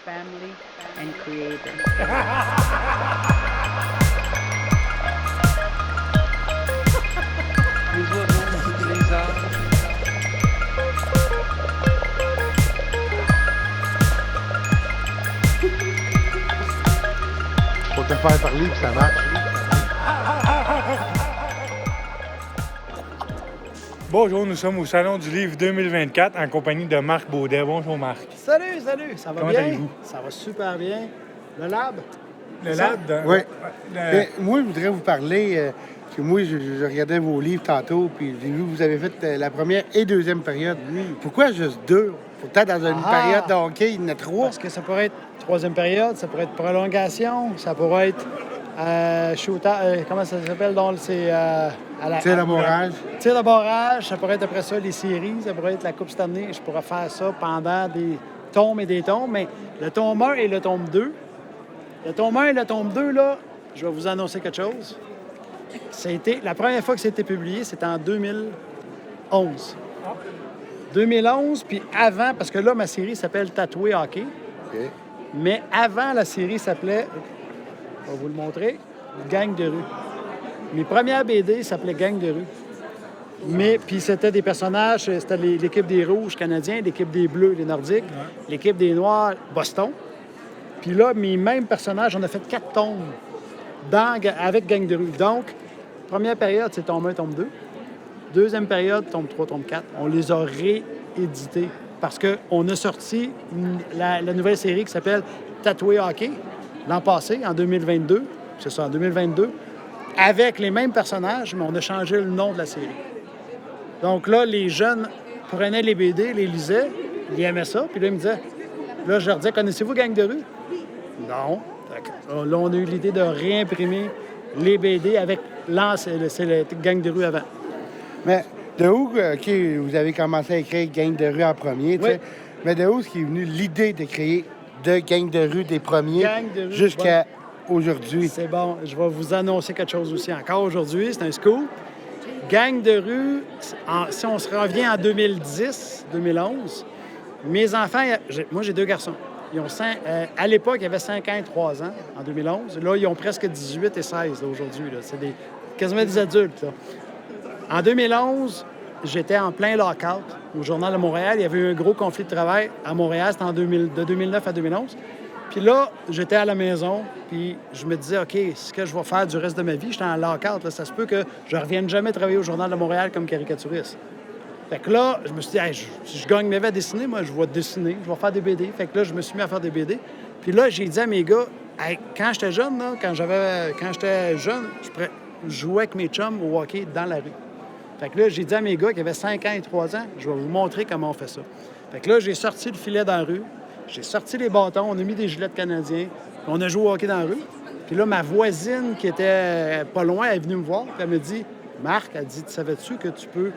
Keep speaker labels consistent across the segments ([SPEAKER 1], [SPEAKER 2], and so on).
[SPEAKER 1] family, and creating. Les oiseaux, les arbres.
[SPEAKER 2] Faut te faire parler puis ça marche.
[SPEAKER 3] Bonjour, nous sommes au Salon du Livre 2024 en compagnie de Marc Baudet. Bonjour Marc.
[SPEAKER 4] Salut, ça va
[SPEAKER 3] Comment
[SPEAKER 4] bien?
[SPEAKER 3] allez-vous?
[SPEAKER 4] Ça va super bien. Le lab?
[SPEAKER 3] Le
[SPEAKER 4] Ça?
[SPEAKER 3] lab,
[SPEAKER 2] Oui.
[SPEAKER 3] le-
[SPEAKER 2] Mais moi, je voudrais vous parler, que moi, je regardais vos livres tantôt, puis j'ai vu que vous avez fait la première et deuxième période. Pourquoi juste deux? Pourtant, dans une période de hockey, il y en a trois.
[SPEAKER 4] Parce que ça pourrait être troisième période, ça pourrait être prolongation, ça pourrait être shootout, comment ça s'appelle? Donc, c'est
[SPEAKER 2] Tir de barrage.
[SPEAKER 4] Tir de barrage, ça pourrait être après ça les séries, ça pourrait être la Coupe cette année. Je pourrais faire ça pendant des tombes et des tombes, mais le tome 1 et le tome 2. Le tome 1 et le tome 2, là, je vais vous annoncer quelque chose. La première fois que c'était publié, c'était en 2011. 2011, puis avant, parce que là, ma série s'appelle Tatoué Hockey,
[SPEAKER 2] OK.
[SPEAKER 4] mais avant, la série s'appelait, je vais vous le montrer, Gang de rue. Mes premières BD s'appelaient Gang de rue. Mais, puis c'était des personnages, c'était l'équipe des Rouges canadiens, l'équipe des Bleus, les Nordiques, l'équipe des Noirs, Boston. Puis là, mes mêmes personnages, on a fait 4 tomes avec Gang de rue. Donc, première période, c'est tome 1, tome 2. Deuxième période, tome 3, tome 4. On les a réédités parce qu'on a sorti la nouvelle série qui s'appelle Tatoué Hockey l'an passé, en 2022. C'est ça, en 2022. Avec les mêmes personnages, mais on a changé le nom de la série. Donc là, les jeunes prenaient les BD, les lisaient, ils aimaient ça, puis là, ils me disaient... Là, je leur disais, connaissez-vous Gang de rue? Non. Là, on a eu l'idée de réimprimer les BD avec c'est le Gang de rue avant.
[SPEAKER 2] Mais de où, OK, vous avez commencé à écrire Gang de rue en premier, tu sais.
[SPEAKER 4] Oui.
[SPEAKER 2] Mais de où est-ce qu'est venue l'idée de créer deux Gang de rue des premiers
[SPEAKER 4] Gang de rue,
[SPEAKER 2] jusqu'à aujourd'hui?
[SPEAKER 4] C'est bon, je vais vous annoncer quelque chose aussi. Encore aujourd'hui, c'est un scoop. Gang de rue, si on se revient en 2010, 2011, mes enfants, moi j'ai 2 garçons. Ils ont à l'époque, ils avaient 5 ans et 3 ans, en 2011. Là, ils ont presque 18 et 16 là, aujourd'hui. Là. C'est quasiment des adultes. Là. En 2011, j'étais en plein lockout au Journal de Montréal. Il y avait eu un gros conflit de travail à Montréal. C'était de 2009 à 2011. Puis là, j'étais à la maison, puis je me disais, OK, ce que je vais faire du reste de ma vie, j'étais en lockout. Là, ça se peut que je ne revienne jamais travailler au Journal de Montréal comme caricaturiste. Fait que là, je me suis dit, hey, si je gagne mes vies à dessiner, moi, je vais dessiner, je vais faire des BD. Fait que là, je me suis mis à faire des BD. Puis là, j'ai dit à mes gars, hey, quand j'étais jeune, là, quand j'étais jeune, je jouais avec mes chums au hockey dans la rue. Fait que là, j'ai dit à mes gars qui avaient 5 ans et 3 ans, je vais vous montrer comment on fait ça. Fait que là, j'ai sorti le filet dans la rue, j'ai sorti les bâtons, on a mis des gilets de Canadiens, on a joué au hockey dans la rue. Puis là, ma voisine qui était pas loin, elle est venue me voir, puis elle me dit, Marc, elle dit, savais-tu que tu peux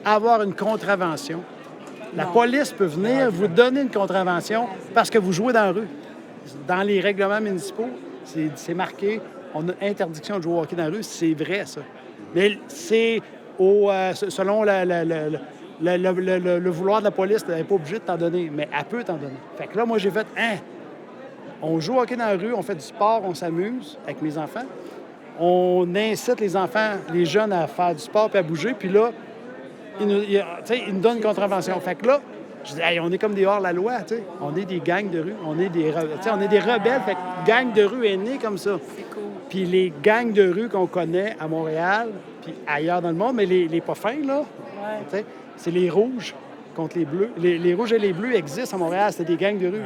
[SPEAKER 4] avoir une contravention? La police peut venir vous donner une contravention parce que vous jouez dans la rue. Dans les règlements municipaux, c'est marqué, on a interdiction de jouer au hockey dans la rue, c'est vrai, ça. Mais c'est selon le vouloir de la police, elle n'est pas obligée de t'en donner, mais elle peut t'en donner. Fait que là, moi, j'ai fait, on joue au hockey dans la rue, on fait du sport, on s'amuse avec mes enfants. On incite les enfants, les jeunes à faire du sport puis à bouger, puis là, ils nous donnent une contravention. Fait que là, je dis, hey, on est comme des hors-la-loi, tu sais. On est des gangs de rue, on est des rebelles. Fait que gang de rue est né comme ça.
[SPEAKER 1] C'est cool.
[SPEAKER 4] Puis les gangs de rue qu'on connaît à Montréal, puis ailleurs dans le monde, mais les pas fins, là, tu sais, c'est les rouges contre les bleus. Les rouges et les bleus existent à Montréal, c'était des gangs de rue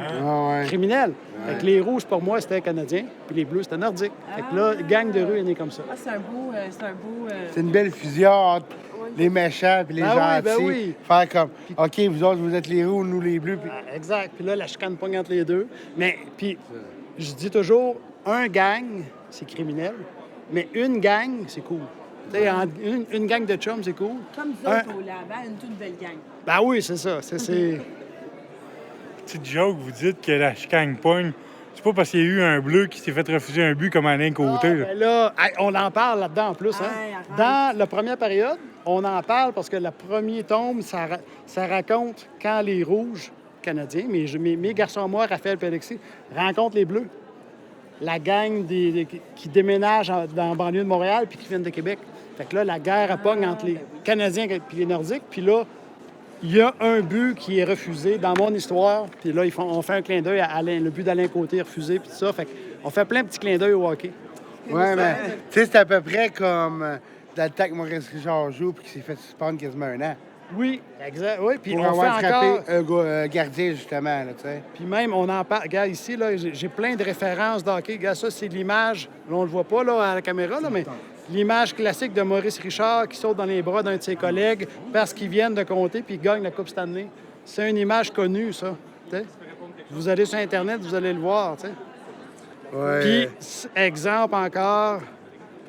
[SPEAKER 4] criminels. Fait que les rouges, pour moi, c'était canadiens, puis les bleus, c'était nordiques. Fait que là, gang de rue est né comme ça.
[SPEAKER 1] Ah, c'est un beau...
[SPEAKER 2] C'est une belle fusion entre les méchants et les gentils.
[SPEAKER 4] Ben oui.
[SPEAKER 2] Faire comme, OK, vous autres, vous êtes les rouges, nous les bleus. Puis...
[SPEAKER 4] Exact. Puis là, la chicane pogne entre les deux. Mais, puis, je dis toujours, un gang, c'est criminel, mais une gang, c'est cool. Tu sais, une gang de chums, c'est cool.
[SPEAKER 1] Comme vous autres au Laval, une toute belle gang.
[SPEAKER 4] Ben oui, c'est ça. C'est...
[SPEAKER 3] Petite joke, vous dites que la chicane pogne. C'est pas parce qu'il y a eu un bleu qui s'est fait refuser un but comme Alain Côté. Là.
[SPEAKER 4] Ben là, on en parle là-dedans en plus. Hein?
[SPEAKER 1] Hey, arrête.
[SPEAKER 4] Dans la première période, on en parle parce que le premier tome, ça raconte quand les Rouges Canadien. Mes garçons à moi, Raphaël et Alexis, rencontrent les Bleus. La gang qui déménage dans la banlieue de Montréal puis qui viennent de Québec. Fait que là, la guerre pogne entre les Canadiens et les Nordiques. Puis là, il y a un but qui est refusé dans mon histoire. Puis là, on fait un clin d'œil à Alain. Le but d'Alain Côté est refusé, puis tout ça. Fait qu'on fait plein de petits clins d'œil au hockey.
[SPEAKER 2] Ouais, mais tu sais, c'est à peu près comme dans le temps que Maurice Richard joue puis qu'il s'est fait suspendre quasiment un an.
[SPEAKER 4] Oui, exact. Oui, puis
[SPEAKER 2] Pour
[SPEAKER 4] on fait
[SPEAKER 2] avoir frappé
[SPEAKER 4] encore...
[SPEAKER 2] un gardien, justement, là, tu sais.
[SPEAKER 4] Puis même, on en parle. Regarde, ici, là, j'ai plein de références d'hockey. Regarde, ça, c'est l'image. Là, on le voit pas là, à la caméra, là, mais l'image classique de Maurice Richard qui saute dans les bras d'un de ses collègues parce qu'ils viennent de compter puis ils gagnent la Coupe Stanley. C'est une image connue, ça. T'sais. Vous allez sur Internet, vous allez le voir. T'sais.
[SPEAKER 2] Ouais.
[SPEAKER 4] Puis, exemple encore,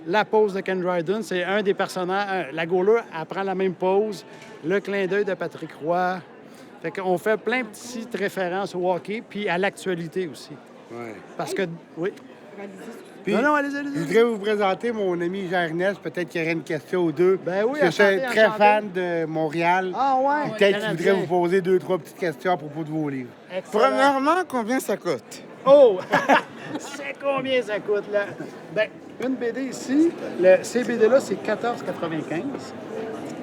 [SPEAKER 4] la pose de Ken Dryden, c'est un des personnages. La goaler, elle prend la même pose. Le clin d'œil de Patrick Roy. Fait qu'on fait plein de petites références au hockey puis à l'actualité aussi.
[SPEAKER 2] Ouais.
[SPEAKER 4] Parce que, oui.
[SPEAKER 2] Puis,
[SPEAKER 4] Non, allez-y.
[SPEAKER 2] je voudrais vous présenter mon ami Jean-Ernest. Peut-être qu'il y aurait une question ou deux.
[SPEAKER 4] Ben oui,
[SPEAKER 2] Parce que je suis
[SPEAKER 4] enchanté,
[SPEAKER 2] très
[SPEAKER 4] enchanté.
[SPEAKER 2] fan de Montréal.
[SPEAKER 4] Ah ouais?
[SPEAKER 2] Puis peut-être qu'il
[SPEAKER 4] Canadien.
[SPEAKER 2] voudrait vous poser 2-3 petites questions à propos de vos livres.
[SPEAKER 4] Excellent.
[SPEAKER 5] Premièrement, combien ça coûte?
[SPEAKER 4] Oh! C'est combien ça coûte, là? Bien, une BD ici, ces BD-là, c'est 14,95.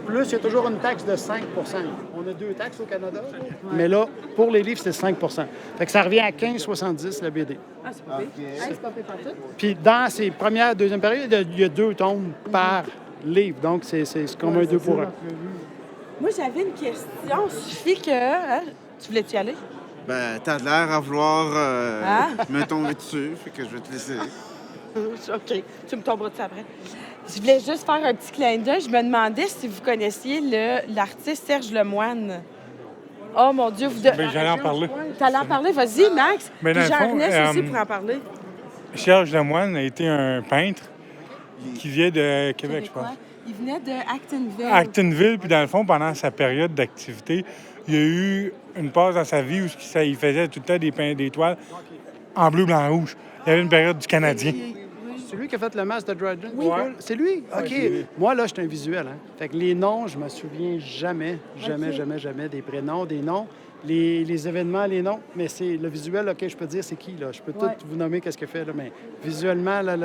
[SPEAKER 4] Plus, il y a toujours une taxe de 5 On a 2 taxes au Canada, mais là, pour les livres, c'est 5 Fait que ça revient à 15,70 la BD.
[SPEAKER 1] Ah, c'est pas pire. Ah, c'est pas pire partout.
[SPEAKER 4] Puis dans ces premières, deuxième périodes, il y a 2 tomes par livre. Donc, c'est comme un 2 pour 1.
[SPEAKER 1] Moi, j'avais une question. Suffit que... Hein? Tu voulais-tu y aller?
[SPEAKER 5] Ben, t'as l'air à vouloir
[SPEAKER 1] Ah?
[SPEAKER 5] me tomber dessus, fait que je vais te laisser.
[SPEAKER 1] OK. Tu me tomberas dessus après. Je voulais juste faire un petit clin d'œil. Je me demandais si vous connaissiez l'artiste Serge Lemoine. Oh, mon Dieu.
[SPEAKER 3] Ben, j'allais en parler.
[SPEAKER 1] T'allais en parler? Vas-y, Max.
[SPEAKER 3] Mais dans
[SPEAKER 1] Puis
[SPEAKER 3] le fond,
[SPEAKER 1] Jean-Ernest aussi pour en parler.
[SPEAKER 3] Serge Lemoine a été un peintre qui vient de Québec, je pense.
[SPEAKER 1] Il venait de Actonville.
[SPEAKER 3] Actonville, puis dans le fond, pendant sa période d'activité, il y a eu une passe dans sa vie où il faisait tout le temps des peints d'étoiles en bleu, blanc, rouge. Il y avait une période du Canadien.
[SPEAKER 4] C'est lui qui a fait le masque de Dryden?
[SPEAKER 3] Oui.
[SPEAKER 4] Cool. C'est lui? OK.
[SPEAKER 3] c'est lui.
[SPEAKER 4] Moi, là, je suis un visuel. Hein? Fait que les noms, je me souviens jamais des prénoms, des noms. Les événements, les noms. Mais c'est le visuel, OK, je peux dire c'est qui, là. Je peux tout vous nommer qu'est-ce qu'il fait, là. Mais visuellement, là,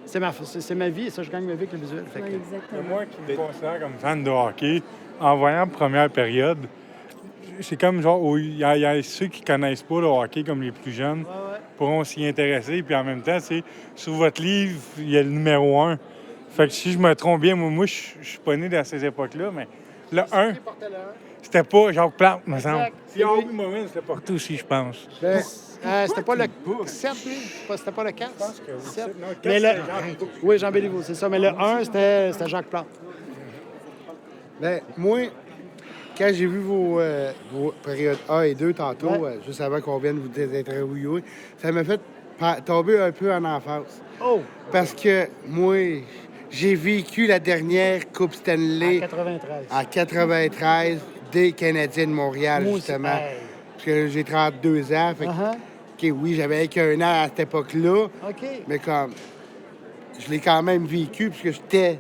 [SPEAKER 4] c'est ma vie. Et ça, je gagne ma vie avec le visuel. Fait que,
[SPEAKER 1] Exactement.
[SPEAKER 3] Moi qui me considère comme fan de hockey, en voyant la première période, c'est comme genre, il y a ceux qui connaissent pas le hockey comme les plus jeunes pourront s'y intéresser. Puis en même temps, c'est sur votre livre, il y a le numéro 1. Fait que si je me trompe bien, moi je suis pas né dans ces époques-là, mais le 1, c'était pas Jacques Plante, me semble.
[SPEAKER 4] Exact.
[SPEAKER 3] Puis Henri Morin, c'était porté aussi, je pense.
[SPEAKER 2] Ben,
[SPEAKER 4] c'était pas le 7, lui? C'était pas le 4?
[SPEAKER 3] Je pense que oui.
[SPEAKER 4] 7.
[SPEAKER 3] Non, le 4,
[SPEAKER 4] Mais
[SPEAKER 3] c'était
[SPEAKER 4] le...
[SPEAKER 3] Jean
[SPEAKER 4] Oui, Jean Béliveau, c'est ça. Mais le 1, c'était Jacques Plante.
[SPEAKER 2] ben, moi, quand j'ai vu vos périodes 1 et 2 tantôt, juste avant qu'on vienne vous désinterviewer, ça m'a fait tomber un peu en enfance.
[SPEAKER 4] Oh!
[SPEAKER 2] Parce que moi, j'ai vécu la dernière Coupe
[SPEAKER 4] En
[SPEAKER 2] Stanley
[SPEAKER 4] 93.
[SPEAKER 2] en 93 des Canadiens de Montréal,
[SPEAKER 4] Moi aussi.
[SPEAKER 2] justement.
[SPEAKER 4] Hey.
[SPEAKER 2] Parce que j'ai 32 ans. Fait que,
[SPEAKER 4] Uh-huh.
[SPEAKER 2] OK, oui, j'avais qu'un an à cette époque-là,
[SPEAKER 4] OK.
[SPEAKER 2] mais comme je l'ai quand même vécu puisque j'étais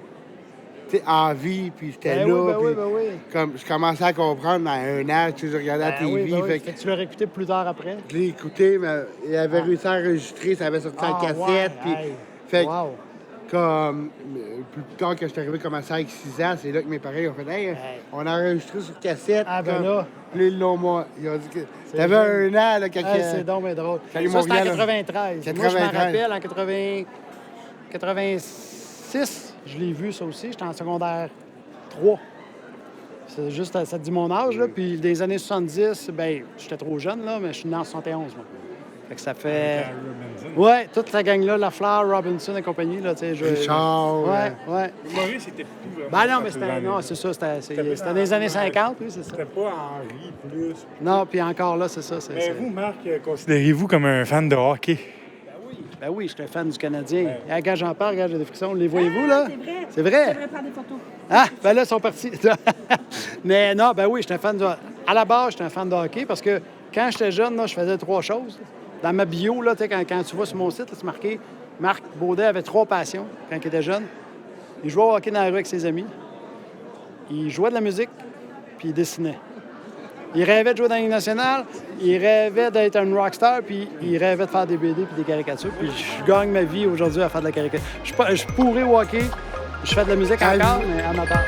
[SPEAKER 2] en vie, puis j'étais
[SPEAKER 4] Ben
[SPEAKER 2] là.
[SPEAKER 4] oui, ben
[SPEAKER 2] puis
[SPEAKER 4] oui, ben oui.
[SPEAKER 2] Comme je commençais à comprendre dans un an, tu sais, je regardais la
[SPEAKER 4] Ben
[SPEAKER 2] TV.
[SPEAKER 4] oui, ben oui.
[SPEAKER 2] Fait
[SPEAKER 4] Fait
[SPEAKER 2] que
[SPEAKER 4] que tu l'as écouté plus tard après.
[SPEAKER 2] je l'ai écouté, mais il avait réussi à enregistrer, ça avait sorti en cassette.
[SPEAKER 4] ouais,
[SPEAKER 2] Puis,
[SPEAKER 4] hey.
[SPEAKER 2] fait que,
[SPEAKER 4] Wow.
[SPEAKER 2] comme plus tard que je suis arrivé comme à 5-6 ans, c'est là que mes parents ont fait Hey, on a enregistré sur cassette.
[SPEAKER 4] Ah, ben
[SPEAKER 2] comme,
[SPEAKER 4] là.
[SPEAKER 2] Puis ils l'ont moi. Ils ont dit que
[SPEAKER 4] C'est
[SPEAKER 2] t'avais un an là, quand
[SPEAKER 4] Hey, c'est donc bien drôle.
[SPEAKER 2] Quand
[SPEAKER 4] Ça, c'était en
[SPEAKER 2] Montréal,
[SPEAKER 4] 93. Moi, je m'en
[SPEAKER 2] 93.
[SPEAKER 4] rappelle, en 86, je l'ai vu, ça aussi. J'étais en secondaire 3. C'est juste, ça te dit mon âge, là. Puis des années 70, ben j'étais trop jeune, là, mais je suis né en 71, moi. Fait que ça fait... Ouais, toute la gang-là, Lafleur, Robinson et compagnie, là, tu sais.
[SPEAKER 2] Richard,
[SPEAKER 4] Ouais.
[SPEAKER 3] Maurice, c'était plus vraiment.
[SPEAKER 4] Ben non, mais c'était... Non, c'est ça, c'était dans les années 50, oui, c'est ça.
[SPEAKER 3] C'était pas Henri plus.
[SPEAKER 4] Non, puis encore là, c'est ça.
[SPEAKER 3] Mais vous, Marc, considérez-vous comme un fan de hockey?
[SPEAKER 4] Ben oui, je suis un fan du Canadien. Et quand j'en parle, regarde, j'ai des frissons. Les voyez-vous, là?
[SPEAKER 1] C'est vrai.
[SPEAKER 4] C'est vrai?
[SPEAKER 1] J'aimerais prendre des photos.
[SPEAKER 4] Ah, ben là, ils sont partis. Mais non, ben oui, je suis un fan de... À la base, j'étais un fan de hockey parce que quand j'étais jeune, là, je faisais 3 choses. Dans ma bio, là, quand tu vas sur mon site, là, c'est marqué Marc Baudet avait 3 passions quand il était jeune. Il jouait au hockey dans la rue avec ses amis. Il jouait de la musique, puis il dessinait. Il rêvait de jouer dans la Ligue nationale, il rêvait d'être un rockstar, puis il rêvait de faire des BD puis des caricatures. Puis je gagne ma vie aujourd'hui à faire de la caricature. Je suis pourri au hockey, je fais de la musique encore, mais amateur.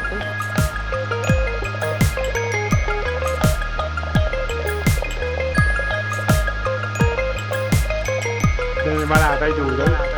[SPEAKER 3] J'ai mal à la tête aux autres.